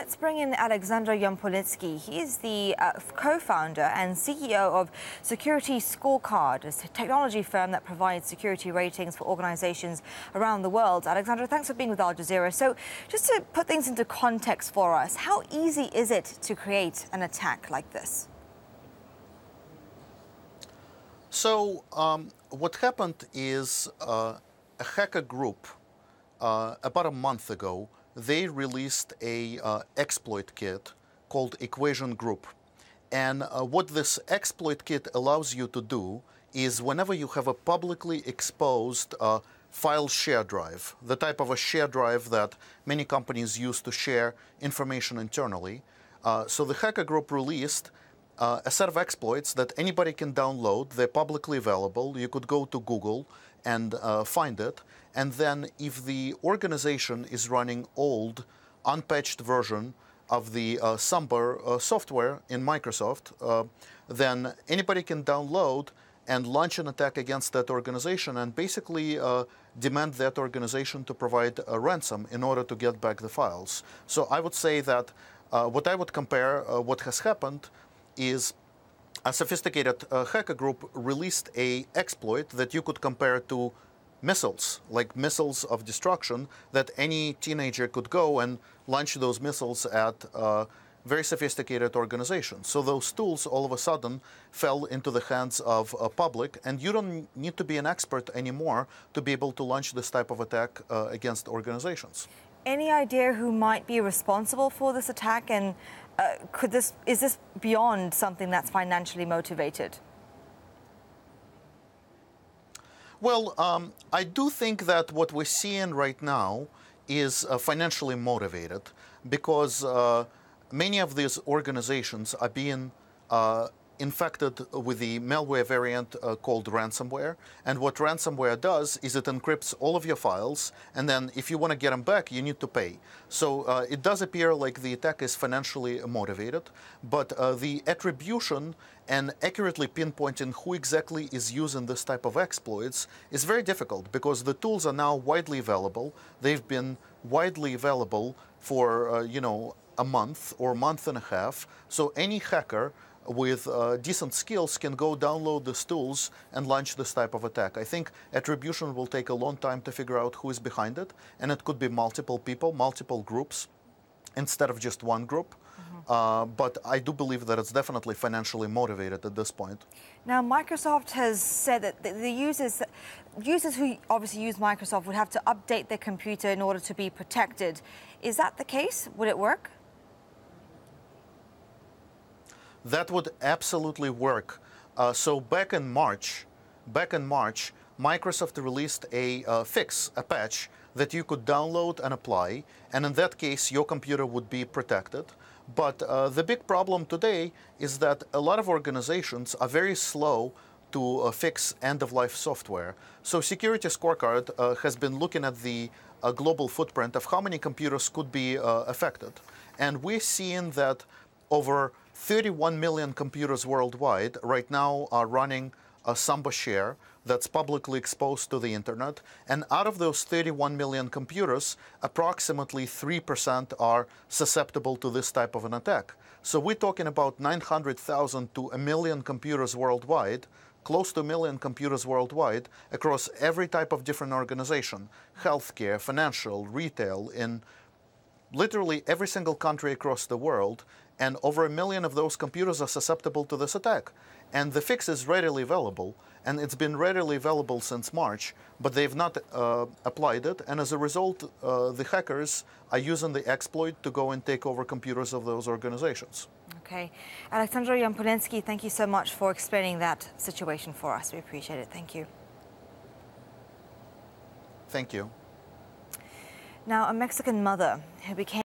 let's bring in Aleksandr Yampolskiy. He is the co-founder and CEO of SecurityScorecard, a technology firm that provides security ratings for organizations around the world. Aleksandr, thanks for being with Al Jazeera. So just to put things into context for us, how easy is it to create an attack like this? So what happened is a hacker group about a month ago, they released a exploit kit called Equation Group. And what this exploit kit allows you to do is whenever you have a publicly exposed file share drive, the type of a share drive that many companies use to share information internally. So the hacker group released a set of exploits that anybody can download. They're publicly available. You could go to Google and find it. And then if the organization is running old, unpatched version of the Samba software in Microsoft, then anybody can download and launch an attack against that organization and basically demand that organization to provide a ransom in order to get back the files. So I would say that what I would compare, what has happened is a sophisticated hacker group released an exploit that you could compare to missiles, like missiles of destruction, that any teenager could go and launch those missiles at very sophisticated organizations. So those tools all of a sudden fell into the hands of a public, and you don't need to be an expert anymore to be able to launch this type of attack against organizations. Any idea who might be responsible for this attack, and is this beyond something that's financially motivated? Well, I do think that what we're seeing right now is financially motivated, because many of these organizations are being infected with the malware variant called ransomware. And what ransomware does is it encrypts all of your files, and then if you want to get them back, you need to pay. So it does appear like the attack is financially motivated, but the attribution and accurately pinpointing who exactly is using this type of exploits is very difficult, because the tools are now widely available. They've been widely available for, a month or month and a half. So any hacker with decent skills can go download these tools and launch this type of attack. I think attribution will take a long time to figure out who is behind it, and it could be multiple people, multiple groups, instead of just one group. But I do believe that it's definitely financially motivated at this point. Now, Microsoft has said that the users who obviously use Microsoft would have to update their computer in order to be protected. Is that the case? Would it work? That would absolutely work. So back in March, Microsoft released a fix, a patch that you could download and apply, and in that case, your computer would be protected. But the big problem today is that a lot of organizations are very slow to fix end-of-life software. So SecurityScorecard has been looking at the global footprint of how many computers could be affected. And we're seeing that over 31 million computers worldwide right now are running a Samba share that's publicly exposed to the internet. And out of those 31 million computers, approximately 3% are susceptible to this type of an attack. So we're talking about 900,000 to 1 million computers worldwide, close to 1 million computers worldwide across every type of different organization, healthcare, financial, retail, in literally every single country across the world. And over 1 million of those computers are susceptible to this attack. And the fix is readily available, and it's been readily available since March, but they've not applied it. And as a result, the hackers are using the exploit to go and take over computers of those organizations. Okay. Aleksandr Yampolskiy, thank you so much for explaining that situation for us. We appreciate it. Thank you. Thank you. Now, a Mexican mother who became